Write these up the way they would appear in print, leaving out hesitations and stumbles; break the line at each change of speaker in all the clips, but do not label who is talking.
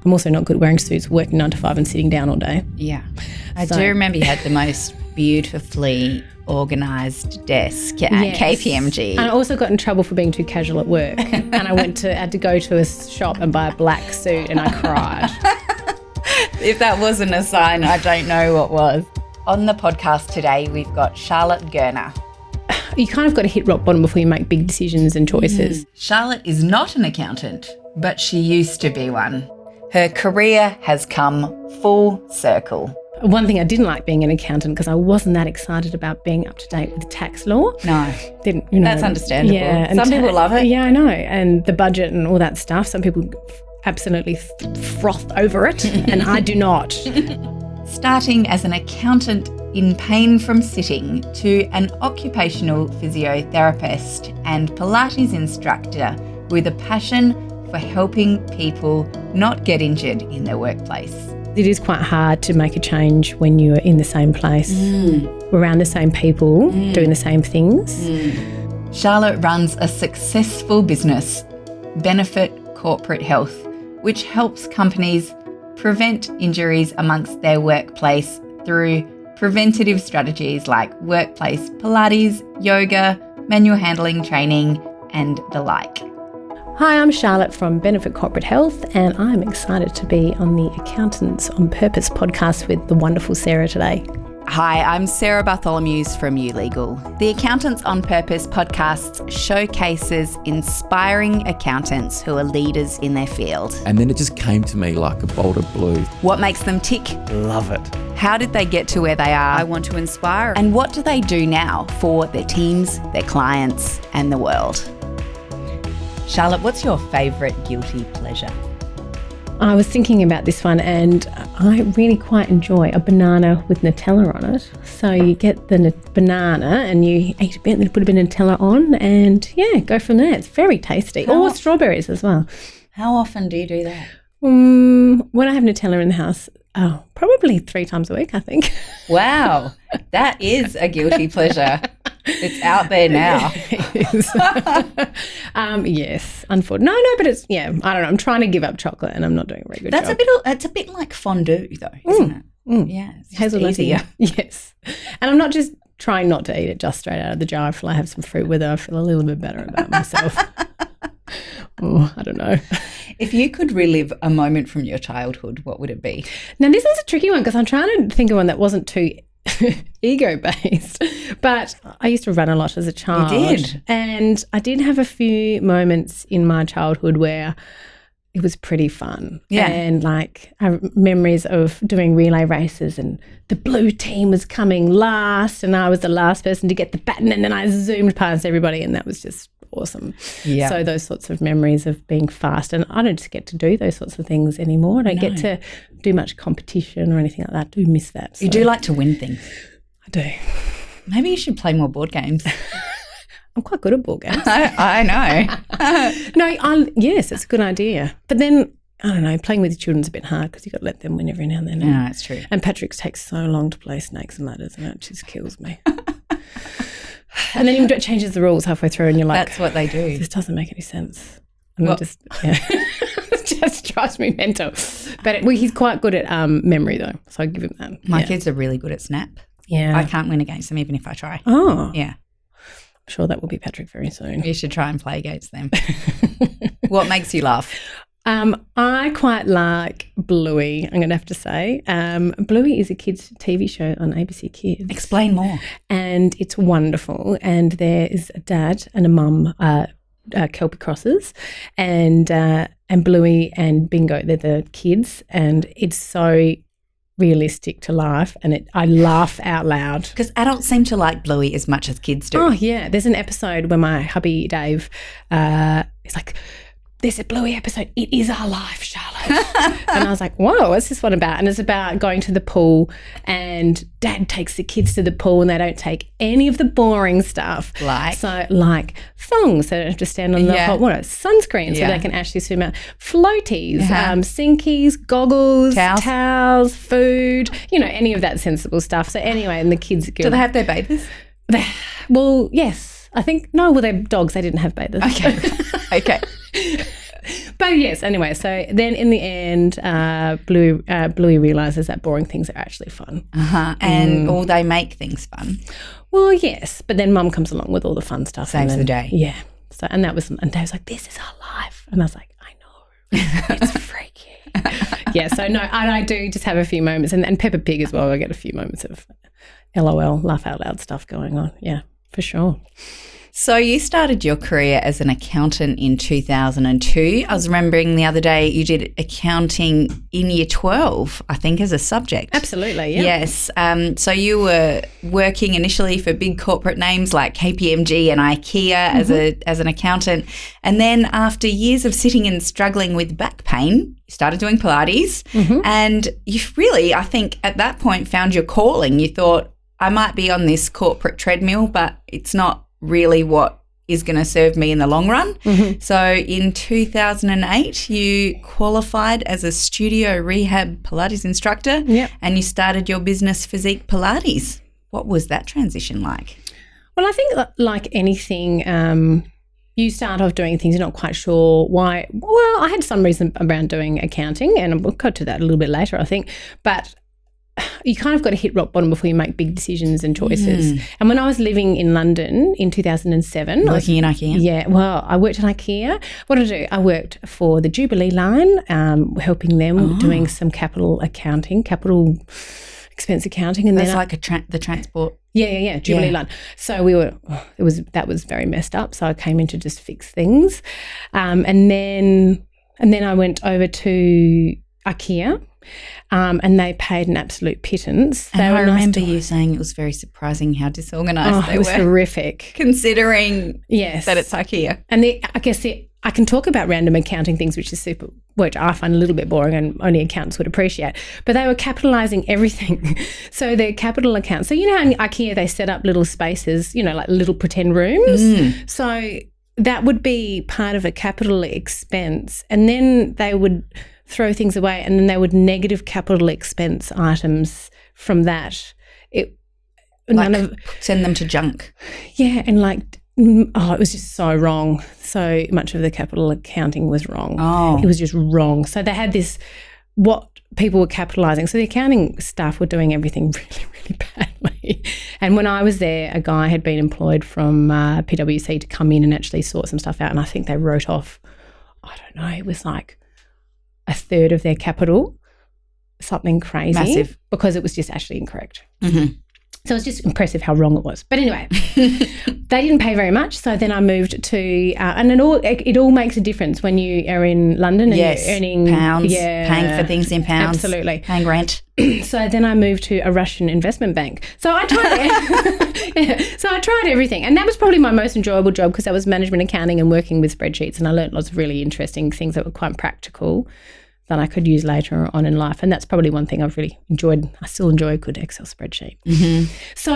I'm also not good at wearing suits, working 9 to 5 and sitting down all day.
Yeah. I do remember you had the most beautifully organised desk at KPMG.
And I also got in trouble for being too casual at work. And I had to go to a shop and buy a black suit and I cried.
If that wasn't a sign, I don't know what was. On the podcast today, we've got Charlotte Gerner.
You kind of got to hit rock bottom before you make big decisions and choices.
Charlotte is not an accountant, but she used to be one. Her career has come full circle.
One thing I didn't like being an accountant because I wasn't that excited about being up to date with the tax law.
No,
didn't,
that's understandable.
Yeah,
some people love it.
Yeah, I know. And the budget and all that stuff. Some people absolutely froth over it and I do not.
Starting as an accountant in pain from sitting to an occupational physiotherapist and Pilates instructor with a passion for helping people not get injured in their workplace.
It is quite hard to make a change when you're in the same place, around the same people, doing the same things.
Charlotte runs a successful business, Benefit Corporate Health, which helps companies prevent injuries amongst their workplace through preventative strategies like workplace Pilates, yoga, manual handling training, and the like.
Hi, I'm Charlotte from Benefit Corporate Health, and I'm excited to be on the Accountants on Purpose podcast with the wonderful Sarah today.
Hi, I'm Sarah Bartholomew's from YouLegal. The Accountants on Purpose podcast showcases inspiring accountants who are leaders in their field.
And then it just came to me like a bolt of blue.
What makes them tick?
Love it.
How did they get to where they are?
I want to inspire.
And what do they do now for their teams, their clients, and the world? Charlotte, what's your favourite guilty pleasure?
I was thinking about this one and I really quite enjoy a banana with Nutella on it. So you get the banana and you eat a bit and then put a bit of Nutella on and go from there. It's very tasty. Or strawberries as well.
How often do you do that?
When I have Nutella in the house, probably 3 times a week, I think.
Wow, that is a guilty pleasure. It's out there now.
It is. Yes, unfortunately. No, but it's, I don't know. I'm trying to give up chocolate and I'm not doing a very good job.
It's a bit like fondue though, isn't it? Yeah, it's
hazelnut
easier.
Yes. And I'm not just trying not to eat it just straight out of the jar. I feel I have some fruit with it. I feel a little bit better about myself. I don't know.
If you could relive a moment from your childhood, what would it be?
Now, this is a tricky one because I'm trying to think of one that wasn't too ego-based, but I used to run a lot as a child.
You did?
And I did have a few moments in my childhood where it was pretty fun.
Yeah.
And like I have memories of doing relay races and the blue team was coming last and I was the last person to get the baton and then I zoomed past everybody and that was just awesome.
Yeah.
So those sorts of memories of being fast, and I don't just get to do those sorts of things anymore. I don't get to do much competition or anything like that. I do miss that. So.
You do like to win things.
I do.
Maybe you should play more board games.
I'm quite good at board games.
I know.
Yes, it's a good idea. But then, I don't know, playing with your children's a bit hard because you've got to let them win every now and then.
No, it's true.
And Patrick takes so long to play snakes and ladders and it just kills me. And then he changes the rules halfway through and you're like,
that's what they do.
This doesn't make any sense. And it just drives me mental. But he's quite good at memory though, so I give him that.
My kids are really good at Snap.
Yeah.
I can't win against them even if I try.
Oh.
Yeah.
I'm sure that will be Patrick very soon.
You should try and play against them. What makes you laugh?
I quite like Bluey, I'm going to have to say. Bluey is a kids' TV show on ABC Kids.
Explain more.
And it's wonderful. And there is a dad and a mum, Kelpie crosses, and Bluey and Bingo, they're the kids. And it's so realistic to life, and I laugh out loud.
Because adults seem to like Bluey as much as kids do.
Oh, yeah. There's an episode where my hubby Dave is like, there's a Bluey episode, it is our life, Charlotte. And I was like, whoa, what's this one about? And it's about going to the pool and Dad takes the kids to the pool and they don't take any of the boring stuff.
Like?
So like thongs, so they don't have to stand on the hot water, sunscreen so they can actually swim out, floaties, sinkies, goggles, towels, food, any of that sensible stuff. So anyway, and the kids
do they have their bathers?
Well, yes. I think, no, they're dogs. They didn't have bathers.
Okay.
But yes, anyway, so then in the end, Bluey realises that boring things are actually fun.
And or they make things fun.
Well, yes, but then Mum comes along with all the fun stuff.
Saves the day.
Yeah. So and they was like, this is our life. And I was like, I know. It's freaky. Yeah, so no, and I do just have a few moments, and Peppa Pig as well. I get a few moments of LOL, laugh out loud stuff going on. Yeah, for sure.
So you started your career as an accountant in 2002. I was remembering the other day you did accounting in year 12, I think, as a subject.
Absolutely, yeah.
Yes. So you were working initially for big corporate names like KPMG and IKEA as an accountant. And then after years of sitting and struggling with back pain, you started doing Pilates. And you really, I think, at that point found your calling. You thought, I might be on this corporate treadmill, but it's not really what is going to serve me in the long run. So in 2008, you qualified as a studio rehab Pilates instructor and you started your business Physique Pilates. What was that transition like?
Well, I think like anything, you start off doing things you're not quite sure why. Well, I had some reason around doing accounting, and we'll go to that a little bit later, I think. But you kind of got to hit rock bottom before you make big decisions and choices. And when I was living in London in 2007.
Working in IKEA?
Yeah, well, I worked at IKEA. What did I do? I worked for the Jubilee line, helping them doing some capital expense accounting. And
that's
then
like the transport.
Yeah, Jubilee line. So that was very messed up. So I came in to just fix things. And then I went over to IKEA. And they paid an absolute pittance.
And I remember you saying it was very surprising how disorganised they were.
It was horrific.
Considering that it's IKEA.
And I can talk about random accounting things, which I find a little bit boring and only accountants would appreciate. But they were capitalising everything. So their capital accounts. So you know how in IKEA they set up little spaces, like little pretend rooms? So that would be part of a capital expense. And then they would throw things away, and then they would negative capital expense items from that.
Send them to junk.
Yeah, and it was just so wrong. So much of the capital accounting was wrong. It was just wrong. So they had what people were capitalising. So the accounting staff were doing everything really, really badly. And when I was there, a guy had been employed from PwC to come in and actually sort some stuff out, and I think they wrote off, I don't know, it was like a third of their capital, something crazy.
Massive.
Because it was just actually incorrect. So it was just impressive how wrong it was. But anyway, they didn't pay very much. So then I moved to, and it all makes a difference when you are in London and you're earning
pounds, paying for things in pounds,
absolutely,
paying rent.
So then I moved to a Russian investment bank. So I tried So I tried everything, and that was probably my most enjoyable job because that was management accounting and working with spreadsheets, and I learned lots of really interesting things that were quite practical that I could use later on in life. And that's probably one thing I've really enjoyed. I still enjoy a good Excel spreadsheet. So,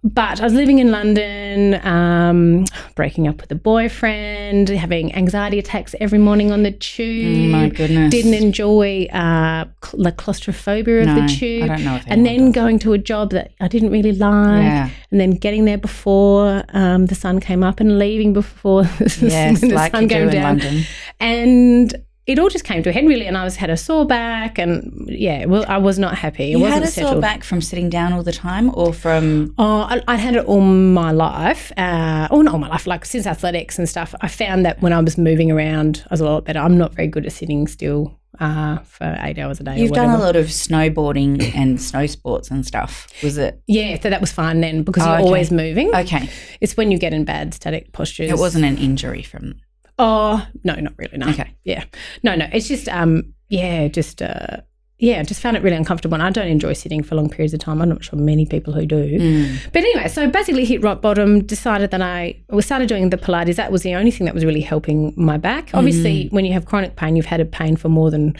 but I was living in London, breaking up with a boyfriend, having anxiety attacks every morning on the tube.
My goodness.
Didn't enjoy the claustrophobia of the tube.
I don't know if
and then
does.
Going to a job that I didn't really like, and then getting there before the sun came up and leaving before the sun came down. London. And it all just came to a head really, and I had a sore back, and I was not happy.
You had a sore back from sitting down all the time, or from?
I'd had it all my life, not all my life, like since athletics and stuff. I found that when I was moving around, I was a lot better. I'm not very good at sitting still for 8 hours a day.
You've done a lot of snowboarding and snow sports and stuff, was it?
Yeah, so that was fine then because you're always moving.
Okay.
It's when you get in bad static postures.
It wasn't an injury from...
Oh, no, not really, no.
Okay.
Yeah. No, it's just, I just found it really uncomfortable, and I don't enjoy sitting for long periods of time. I'm not sure many people who do. But anyway, so basically hit rock bottom, decided that we started doing the Pilates. That was the only thing that was really helping my back. Obviously, when you have chronic pain, you've had a pain for more than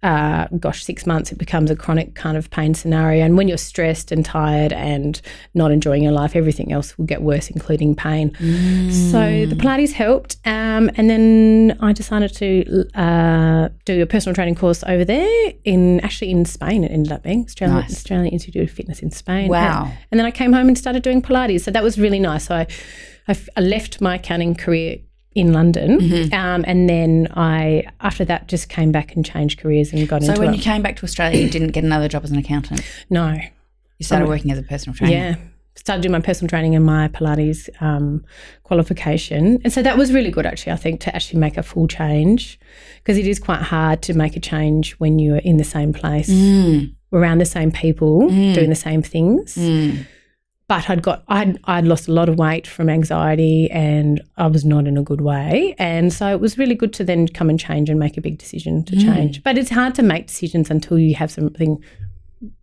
6 months, it becomes a chronic kind of pain scenario. And when you're stressed and tired and not enjoying your life, everything else will get worse, including pain. So the Pilates helped. And then I decided to do a personal training course over there in Spain. It ended up being Australian Institute of Fitness in Spain.
Wow.
And then I came home and started doing Pilates. So that was really nice. So I left my accounting career in London. And then I, after that, just came back and changed careers and got into it.
So when you came back to Australia, you didn't get another job as an accountant?
No.
You started working as a personal trainer?
Yeah. Started doing my personal training and my Pilates qualification. And so that was really good, actually, I think, to actually make a full change, because it is quite hard to make a change when you're in the same place, around the same people, doing the same things. But I'd lost a lot of weight from anxiety and I was not in a good way. And so it was really good to then come and change and make a big decision to change. But it's hard to make decisions until you have something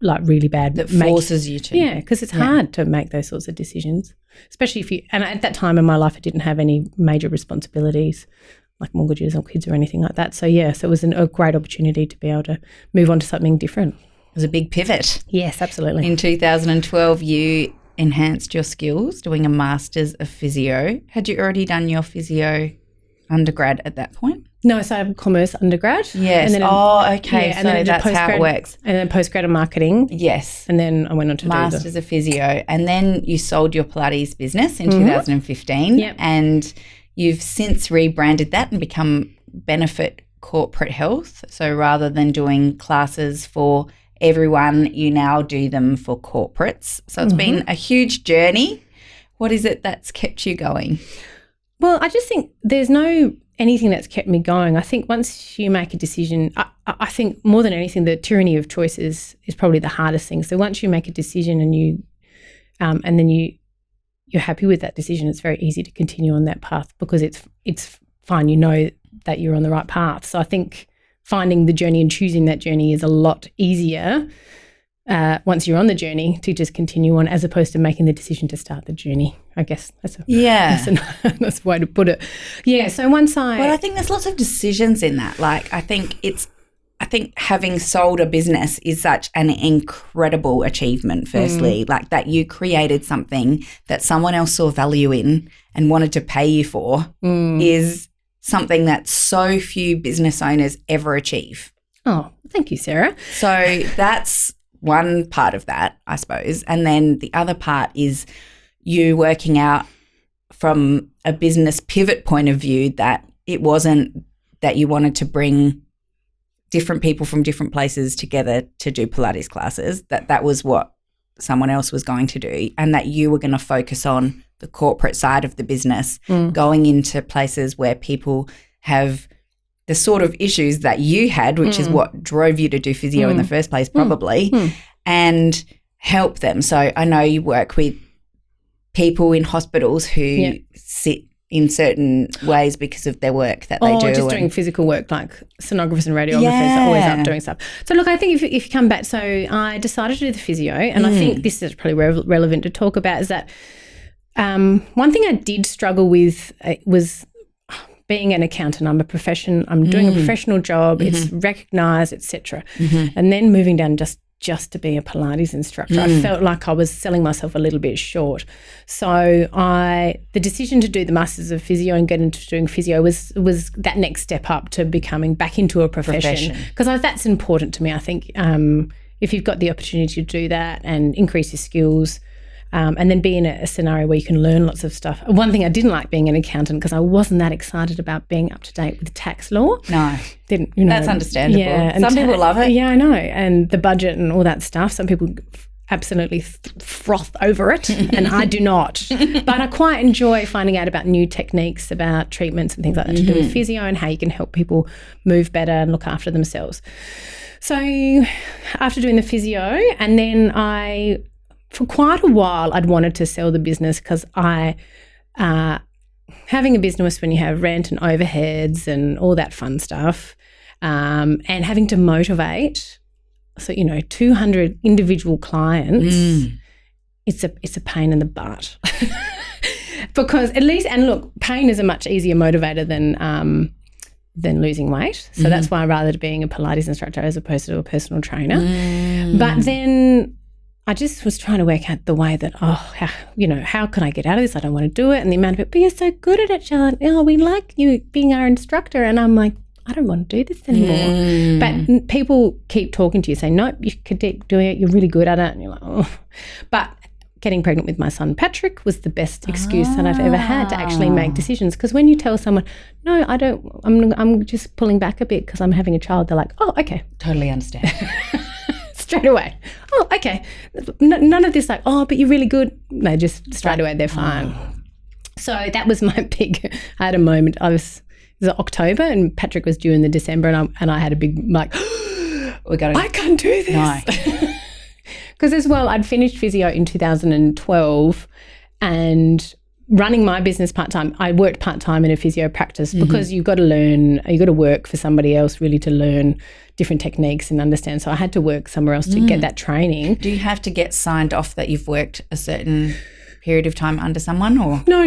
like really bad.
That forces you to.
Yeah, because it's hard to make those sorts of decisions, especially if you, and at that time in my life I didn't have any major responsibilities like mortgages or kids or anything like that. So, so it was a great opportunity to be able to move on to something different.
It was a big pivot.
Yes, absolutely.
In 2012, you enhanced your skills doing a Masters of Physio. Had you already done your physio undergrad at that point?
No, so I have a commerce undergrad.
Yes.
And then
okay.
Yeah,
so that's how it works.
And then postgrad in marketing.
Yes.
And then I went on to
Masters of Physio. And then you sold your Pilates business in 2015.
Yep.
And you've since rebranded that and become Benefit Corporate Health. So rather than doing classes for everyone, you now do them for corporates. So it's been a huge journey. What is it that's kept you going?
Well, I just think there's no anything that's kept me going. I think once you make a decision, I think more than anything, the tyranny of choices is probably the hardest thing. So once you make a decision and you, and then you're happy with that decision, it's very easy to continue on that path because it's fine. You know that you're on the right path. So I think finding the journey and choosing that journey is a lot easier once you're on the journey to just continue on, as opposed to making the decision to start the journey. I guess that's a way to put it. Yeah. So once
But I think there's lots of decisions in that. Like I think having sold a business is such an incredible achievement, firstly, like that you created something that someone else saw value in and wanted to pay you for is something that so few business owners ever achieve.
Oh, thank you, Sarah.
So that's one part of that, I suppose. And then the other part is you working out from a business pivot point of view that it wasn't that you wanted to bring different people from different places together to do Pilates classes, that was what someone else was going to do, and that you were going to focus on the corporate side of the business, going into places where people have the sort of issues that you had, which is what drove you to do physio in the first place probably, and help them. So I know you work with people in hospitals who sit in certain ways because of their work that they do.
Or just doing physical work, like sonographers and radiographers are always up doing stuff. So look, I think if you come back, so I decided to do the physio, and I think this is probably relevant to talk about, is that one thing I did struggle with was being an accountant. I'm doing a professional job, it's recognised, etc. And then moving down just to be a Pilates instructor, I felt like I was selling myself a little bit short. So the decision to do the Masters of Physio and get into doing physio was that next step up to becoming back into a profession. Because that's important to me. I think if you've got the opportunity to do that and increase your skills, and then be in a scenario where you can learn lots of stuff. One thing I didn't like being an accountant, because I wasn't that excited about being up to date with tax law.
No.
That's
understandable.
Yeah,
some people love it.
Yeah, I know. And the budget and all that stuff, some people absolutely froth over it, and I do not. But I quite enjoy finding out about new techniques, about treatments and things like that to do with physio and how you can help people move better and look after themselves. So after doing the physio, and then for quite a while, I'd wanted to sell the business because having a business when you have rent and overheads and all that fun stuff, and having to motivate, 200 individual clients, it's a pain in the butt. Because at least, and look, pain is a much easier motivator than losing weight. So that's why I rather being a Pilates instructor as opposed to a personal trainer. But then I just was trying to work out the way that, how can I get out of this? I don't want to do it. And the amount of people, but you're so good at it, Charlotte. We like you being our instructor. And I'm like, I don't want to do this anymore. But people keep talking to you saying, no, you could keep doing it. You're really good at it. And you're like, oh. But getting pregnant with my son Patrick was the best excuse that I've ever had to actually make decisions. Because when you tell someone, no, I don't, I'm just pulling back a bit because I'm having a child, they're like, oh, okay.
Totally understand.
Straight away. Oh, okay. None of this like, oh, but you're really good. No, just straight away, they're fine. So that was my big, I had a moment. It was October and Patrick was due in the December and I had a big like, I can't do this.
No.
Because as well, I'd finished physio in 2012 and running my business part-time, I worked part-time in a physio practice because you've got to learn, you've got to work for somebody else really to learn different techniques and understand. So I had to work somewhere else to get that training.
Do you have to get signed off that you've worked a certain period of time under someone or?
No.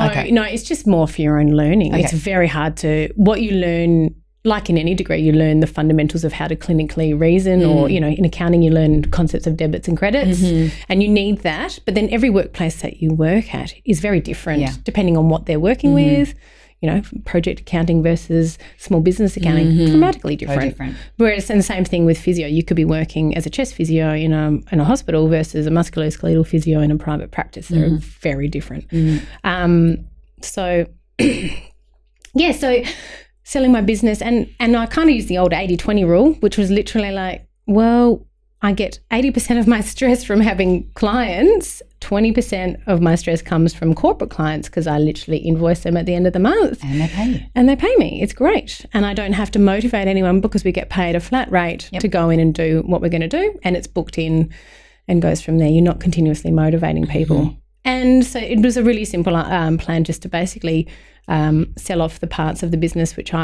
Okay. No, it's just more for your own learning. Okay. It's very hard to, what you learn, like in any degree, you learn the fundamentals of how to clinically reason or, in accounting you learn concepts of debits and credits and you need that. But then every workplace that you work at is very different depending on what they're working with. Project accounting versus small business accounting, dramatically different. Whereas, and the same thing with physio, you could be working as a chest physio in a hospital versus a musculoskeletal physio in a private practice. They're very different. So selling my business and I kind of used the old 80-20 rule, which was literally like, well, I get 80% of my stress from having clients, 20% of my stress comes from corporate clients because I literally invoice them at the end of the month.
And they pay you.
And they pay me. It's great. And I don't have to motivate anyone because we get paid a flat rate to go in and do what we're going to do and it's booked in and goes from there. You're not continuously motivating people. And so it was a really simple plan just to basically sell off the parts of the business which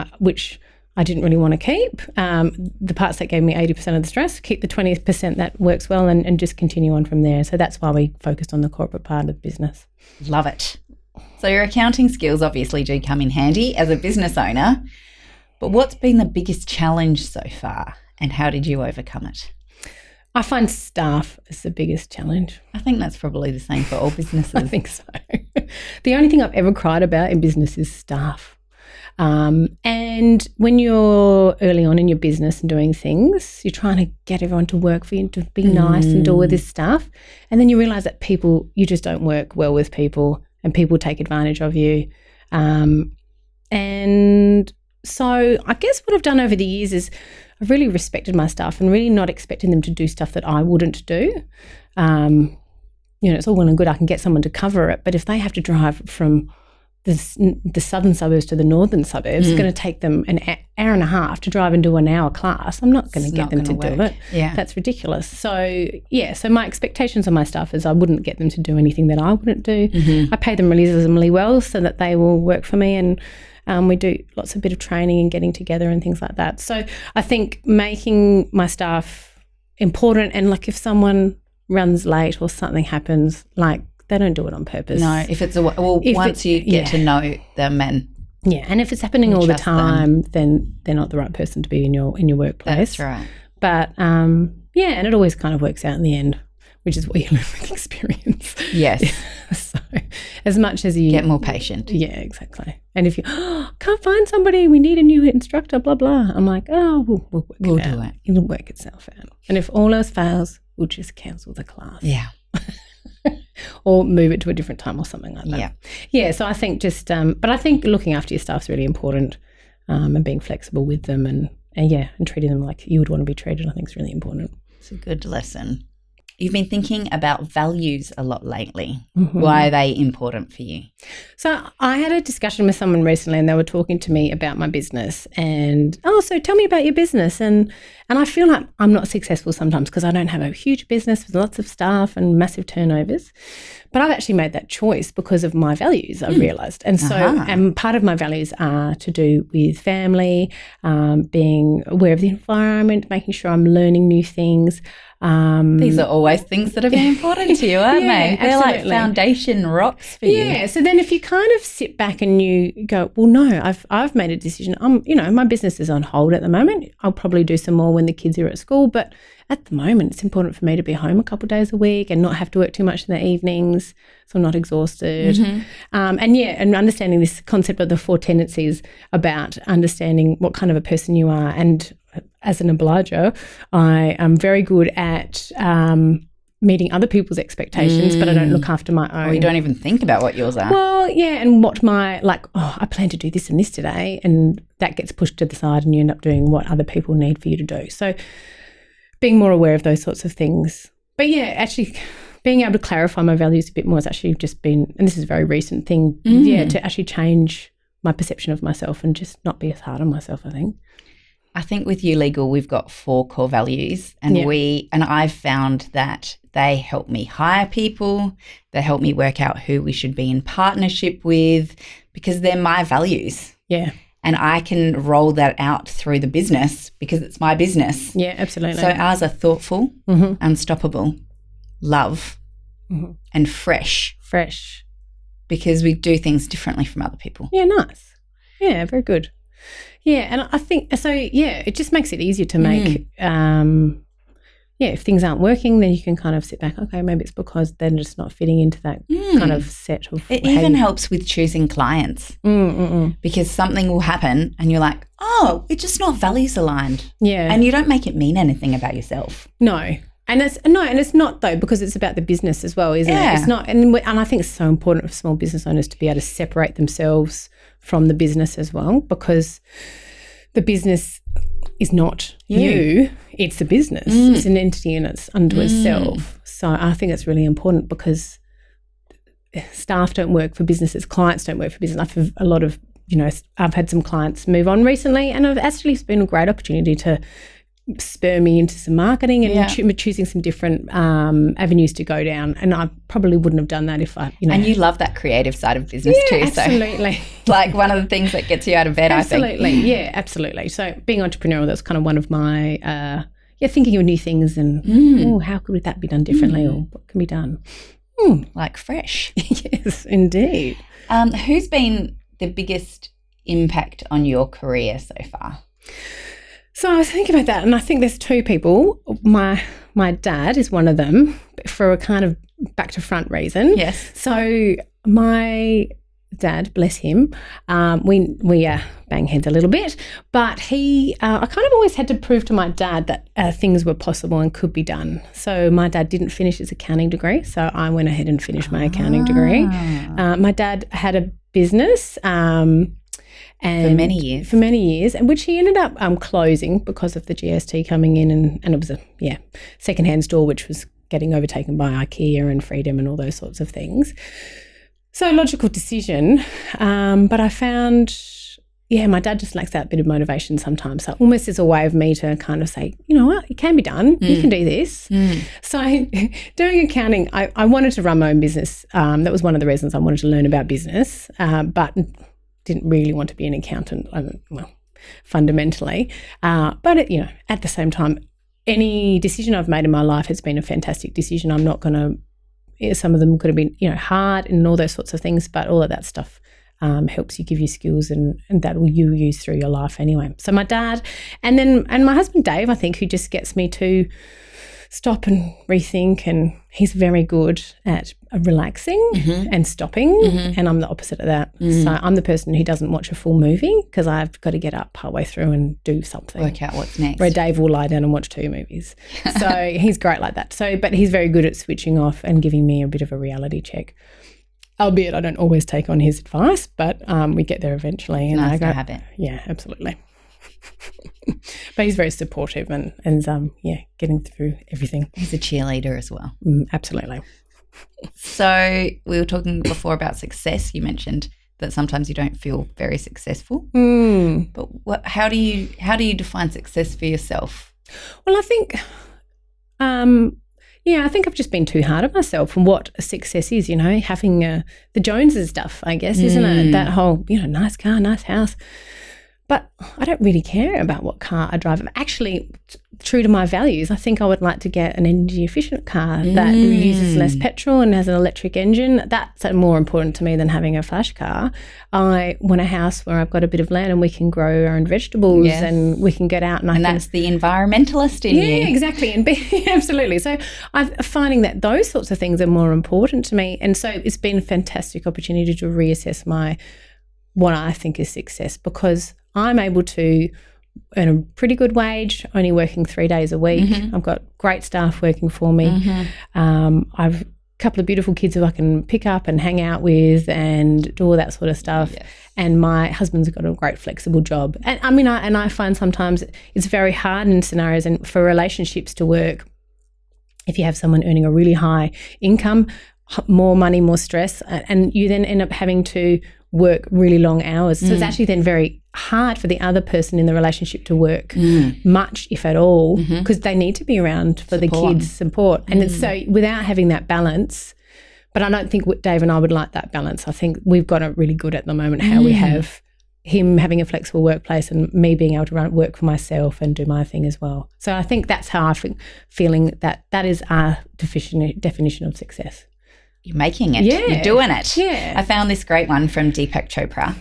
I didn't really want to keep. The parts that gave me 80% of the stress, keep the 20% that works well and just continue on from there. So that's why we focused on the corporate part of the business.
Love it. So your accounting skills obviously do come in handy as a business owner, but what's been the biggest challenge so far and how did you overcome it?
I find staff is the biggest challenge.
I think that's probably the same for all businesses.
I think so. The only thing I've ever cried about in business is staff. And when you're early on in your business and doing things, you're trying to get everyone to work for you, to be nice and do all this stuff. And then you realise that you just don't work well with people and people take advantage of you. And so I guess what I've done over the years is I've really respected my staff and really not expecting them to do stuff that I wouldn't do. It's all well and good I can get someone to cover it, but if they have to drive from the southern suburbs to the northern suburbs, it's going to take them an hour and a half to drive and do an hour class. I'm not going to get them to do it.
Yeah.
That's ridiculous. So my expectations on my staff is I wouldn't get them to do anything that I wouldn't do. I pay them reasonably well so that they will work for me and we do lots of bit of training and getting together and things like that. So I think making my staff important and like if someone runs late or something happens, like they don't do it on purpose.
No, once you get to know them and
if it's happening all the time, then they're not the right person to be in your workplace.
That's right.
But and it always kind of works out in the end, which is what you learn with experience.
Yes.
So as much as you
get more patient.
Yeah, exactly. And if you can't find somebody, we need a new instructor, blah blah. I'm like, we'll do it. It'll work itself out. And if all else fails, we'll just cancel the class.
Yeah.
Or move it to a different time or something like that. Yeah. So I think but I think looking after your staff is really important, and being flexible with them and treating them like you would want to be treated. I think is really important.
It's a good lesson. You've been thinking about values a lot lately. Why are they important for you?
So I had a discussion with someone recently and they were talking to me about my business and, so tell me about your business. And I feel like I'm not successful sometimes because I don't have a huge business with lots of staff and massive turnovers. But I've actually made that choice because of my values, I've realised. And so and part of my values are to do with family, being aware of the environment, making sure I'm learning new things.
These are always things that have been important to you, aren't they? They're like foundation rocks for you.
Yeah. So then if you kind of sit back and you go, well, no, I've made a decision. My business is on hold at the moment. I'll probably do some more when the kids are at school, but at the moment it's important for me to be home a couple of days a week and not have to work too much in the evenings so I'm not exhausted. And understanding this concept of the 4 tendencies about understanding what kind of a person you are. And as an obliger, I am very good at meeting other people's expectations, but I don't look after my own.
Or you don't even think about what yours are.
Well, yeah, and what I plan to do this and this today, and that gets pushed to the side and you end up doing what other people need for you to do. So being more aware of those sorts of things. But yeah, actually being able to clarify my values a bit more has actually just been, and this is a very recent thing, to actually change my perception of myself and just not be as hard on myself, I think.
I think with You Legal, we've got 4 core values, and I've found that they help me hire people. They help me work out who we should be in partnership with, because they're my values.
Yeah.
And I can roll that out through the business because it's my business.
Yeah, absolutely.
So ours are thoughtful, unstoppable, love, and fresh.
Fresh.
Because we do things differently from other people.
Yeah, nice. Yeah, very good. Yeah, and I think so. Yeah, it just makes it easier to make. If things aren't working, then you can kind of sit back. Okay, maybe it's because they're just not fitting into that kind of set of.
It even helps with choosing clients because something will happen, and you're like, "Oh, it's just not values aligned."
Yeah,
and you don't make it mean anything about yourself.
No. And it's not though, because it's about the business as well, isn't it? It's not, and I think it's so important for small business owners to be able to separate themselves from the business as well, because the business is not you, it's the business. It's an entity and it's unto itself. So I think it's really important, because staff don't work for businesses, clients don't work for business. I've had a lot of, I've had some clients move on recently, and it's been a great opportunity to spur me into some marketing and choosing some different avenues to go down. And I probably wouldn't have done that if I,
And you love that creative side of business too.
Absolutely.
So like one of the things that gets you out of bed,
absolutely.
I think.
Yeah, absolutely. So being entrepreneurial, that's kind of one of my, thinking of new things and, how could that be done differently or what can be done?
Like fresh.
Yes, indeed.
Who's been the biggest impact on your career so far?
So I was thinking about that, and I think there's 2 people. My dad is one of them, for a kind of back to front reason.
Yes.
So my dad, bless him, we bang heads a little bit, but I kind of always had to prove to my dad that things were possible and could be done. So my dad didn't finish his accounting degree, so I went ahead and finished my accounting degree. My dad had a business. And for many years, and which he ended up closing because of the GST coming in, and it was a secondhand store which was getting overtaken by IKEA and Freedom and all those sorts of things. So logical decision, but I found my dad just lacks that bit of motivation sometimes. So almost as a way of me to kind of say, you know what, it can be done. You can do this. So doing accounting, I wanted to run my own business. That was one of the reasons I wanted to learn about business, but didn't really want to be an accountant, fundamentally. But, at the same time, any decision I've made in my life has been a fantastic decision. I'm not going to, some of them could have been, hard and all those sorts of things, but all of that stuff helps you, give you skills and that will you use through your life anyway. So my dad and my husband Dave, I think, who just gets me to stop and rethink, and he's very good at relaxing and stopping, and I'm the opposite of that. So I'm the person who doesn't watch a full movie because I've got to get up partway through and do something.
Work out what's next.
Where Dave will lie down and watch 2 movies. So he's great like that. But he's very good at switching off and giving me a bit of a reality check. Albeit I don't always take on his advice, but we get there eventually.
It's nice to have it.
Yeah, absolutely. But he's very supportive and getting through everything.
He's a cheerleader as well.
Absolutely.
So we were talking before about success. You mentioned that sometimes you don't feel very successful. But how do you define success for yourself?
Well, I think I think I've just been too hard on myself and what a success is, having the Joneses stuff, I guess, isn't it? That whole, nice car, nice house. But I don't really care about what car I drive. Actually, true to my values, I think I would like to get an energy-efficient car that uses less petrol and has an electric engine. That's more important to me than having a flash car. I want a house where I've got a bit of land and we can grow our own vegetables and we can get out.
And that's the environmentalist in you.
Yeah, exactly. And absolutely. So I'm finding that those sorts of things are more important to me. And so it's been a fantastic opportunity to reassess what I think is success, because I'm able to earn a pretty good wage, only working 3 days a week. I've got great staff working for me. I've a couple of beautiful kids who I can pick up and hang out with and do all that sort of stuff.
Yes.
And my husband's got a great flexible job. And I mean, I find sometimes it's very hard in scenarios and for relationships to work. If you have someone earning a really high income, more money, more stress, and you then end up having to work really long hours. So it's actually then very hard for the other person in the relationship to work much, if at all, because they need to be around for the kids' support. And it's so without having that balance, but I don't think Dave and I would like that balance. I think we've got it really good at the moment, how we have him having a flexible workplace and me being able to work for myself and do my thing as well. So I think that's how I'm feeling that is our definition of success.
You're making it.
Yeah.
You're doing it.
Yeah.
I found this great one from Deepak Chopra.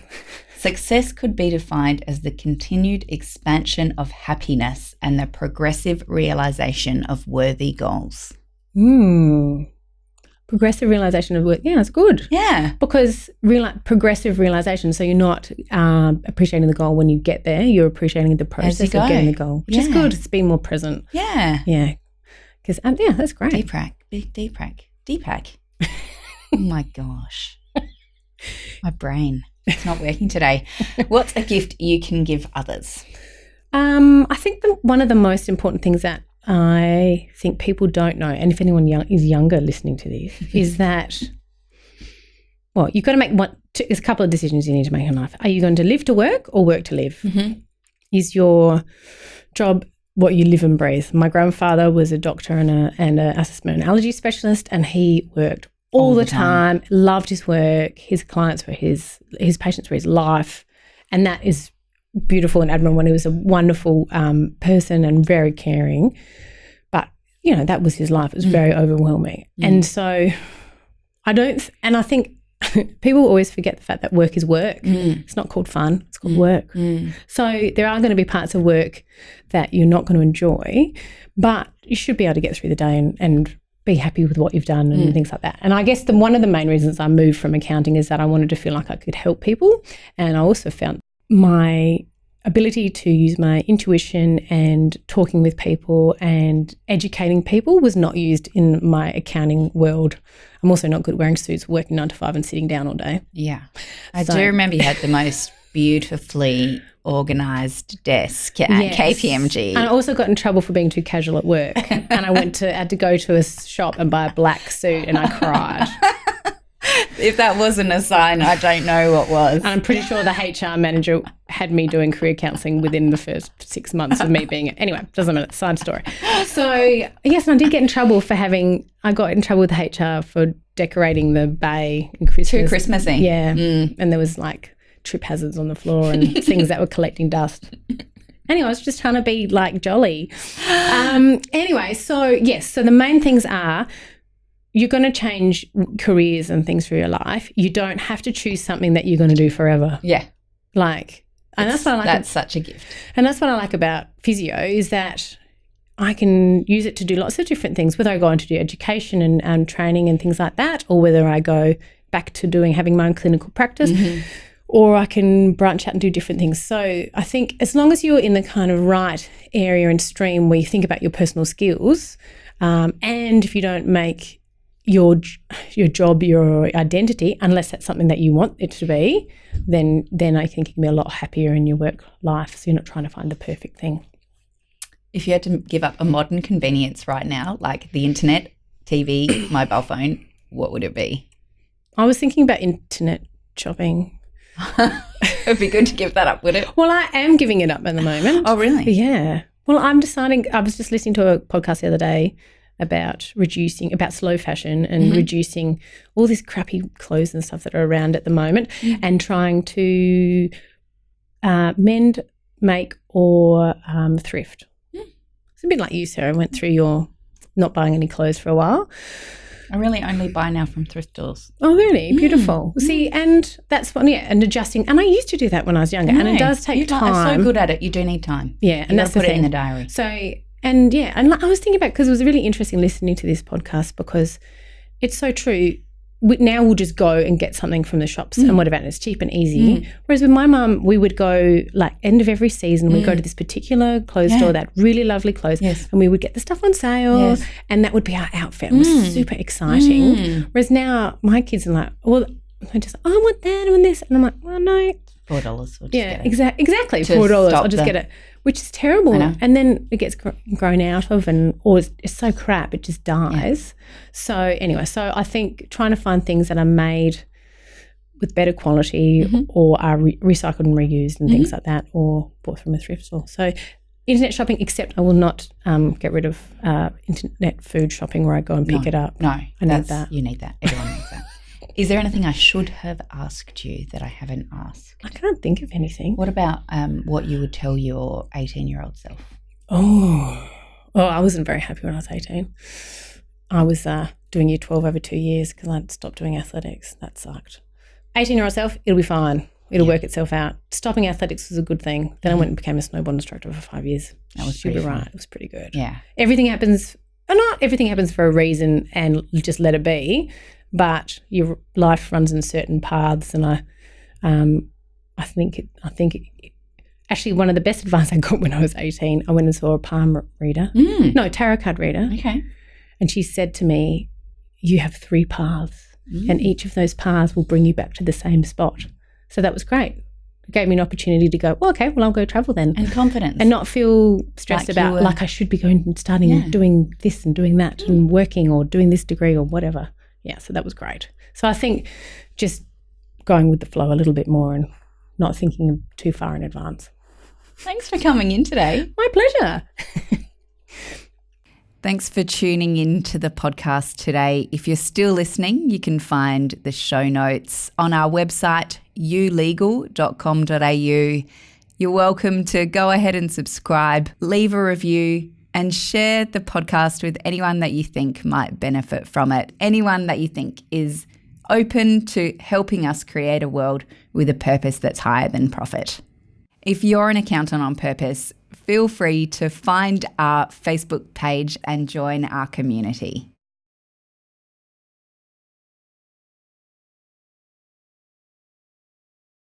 Success could be defined as the continued expansion of happiness and the progressive realization of worthy goals.
Progressive realization of work. Yeah, it's good.
Yeah.
Because progressive realization, so you're not appreciating the goal when you get there, you're appreciating the process of getting the goal, which is good. It's being more present.
Yeah.
Yeah. Because, that's great.
Deepak. Oh my gosh. My brain. It's not working today. What's a gift you can give others?
I think one of the most important things that I think people don't know, and if anyone is younger listening to this, is that, you've got to make there's a couple of decisions you need to make in life. Are you going to live to work or work to live? Is your job what you live and breathe? My grandfather was a doctor and a asthma and allergy specialist, and he worked all the time, loved his work. His clients were his patients were his life, and that is beautiful and admirable. When he was a wonderful person and very caring, but that was his life. It was very overwhelming, and so I think people always forget the fact that work is work. It's not called fun; it's called work. So there are going to be parts of work that you're not going to enjoy, but you should be able to get through the day and be happy with what you've done and things like that. And I guess one of the main reasons I moved from accounting is that I wanted to feel like I could help people, and I also found my ability to use my intuition and talking with people and educating people was not used in my accounting world. I'm also not good wearing suits, working 9 to 5 and sitting down all day.
Yeah. I do remember you had the most beautifully organised desk at KPMG.
And I also got in trouble for being too casual at work. And I had to go to a shop and buy a black suit, and I cried.
If that wasn't a sign, I don't know what was.
And I'm pretty sure the HR manager had me doing career counselling within the first 6 months of me being it. Anyway, doesn't matter, side story. So, yes, and I did get in trouble I got in trouble with HR for decorating the bay in Christmas.
Too Christmassy.
Yeah. And there was trip hazards on the floor and things that were collecting dust. Anyway, I was just trying to be jolly. Anyway, so the main things are you're going to change careers and things through your life. You don't have to choose something that you're going to do forever.
Yeah.
And that's what I like.
That's such a gift.
And that's what I like about physio is that I can use it to do lots of different things, whether I go on to do education and training and things like that, or whether I go back to having my own clinical practice. Or I can branch out and do different things. So I think as long as you're in the kind of right area and stream where you think about your personal skills, and if you don't make your job your identity, unless that's something that you want it to be, then I think you can be a lot happier in your work life. So you're not trying to find the perfect thing.
If you had to give up a modern convenience right now, like the internet, TV, mobile phone, what would it be?
I was thinking about internet shopping.
It'd be good to give that up, would it?
Well, I am giving it up at the moment.
Oh, really?
Yeah. Well, I'm deciding. I was just listening to a podcast the other day about slow fashion and reducing all these crappy clothes and stuff that are around at the moment, and trying to mend, make, or thrift. It's a bit like you, Sarah. Went through your not buying any clothes for a while.
I really only buy now from thrift stores.
Oh, really? Beautiful. See, and that's fun, and adjusting. And I used to do that when I was younger, and it does take time.
You're so good at it. You do need time.
Yeah, and that's the thing.
Put it in the diary.
So, and I was thinking about, because it was really interesting listening to this podcast, because it's so true. now we'll just go and get something from the shops and whatever, and it's cheap and easy. Whereas with my mum, we would go like end of every season, we'd go to this particular clothes store that really lovely clothes, and we would get the stuff on sale, and that would be our outfit. It was super exciting. Whereas now my kids are like, well, they're just, I want that and this, and I'm like, well, no.
$4. We'll just
Yeah,
get it.
exactly. $4. I'll just get it, which is terrible. And then it gets grown out of, or it's so crap, it just dies. So anyway, so I think trying to find things that are made with better quality or are recycled and reused and things like that, or bought from a thrift store. So internet shopping, except I will not get rid of internet food shopping where I go and pick it up.
No,
I need that.
You need that. Everyone needs that. Is there anything I should have asked you that I haven't asked?
I can't think of anything.
What about what you would tell your 18-year-old self?
Oh, I wasn't very happy when I was 18. I was doing year 12 over 2 years because I'd stopped doing athletics. That sucked. 18-year-old self, it'll be fine. It'll work itself out. Stopping athletics was a good thing. Then I went and became a snowboard instructor for 5 years.
That was
super
pretty fun.
right. It was pretty good.
Yeah.
Everything happens, not everything happens for a reason, and you just let it be. But your life runs in certain paths, and I think actually one of the best advice I got when I was 18, I went and saw a palm reader. No, tarot card reader.
Okay.
And she said to me, you have 3 paths and each of those paths will bring you back to the same spot. So that was great. It gave me an opportunity to go, well, okay, well, I'll go travel then.
And confidence.
And not feel stressed about like I should be going and starting doing this and doing that and working or doing this degree or whatever. Yeah, so that was great. So I think just going with the flow a little bit more and not thinking too far in advance.
Thanks for coming in today.
My pleasure.
Thanks for tuning in to the podcast today. If you're still listening, you can find the show notes on our website, ulegal.com.au. You're welcome to go ahead and subscribe, leave a review, and share the podcast with anyone that you think might benefit from it, anyone that you think is open to helping us create a world with a purpose that's higher than profit. If you're an accountant on purpose, feel free to find our Facebook page and join our community.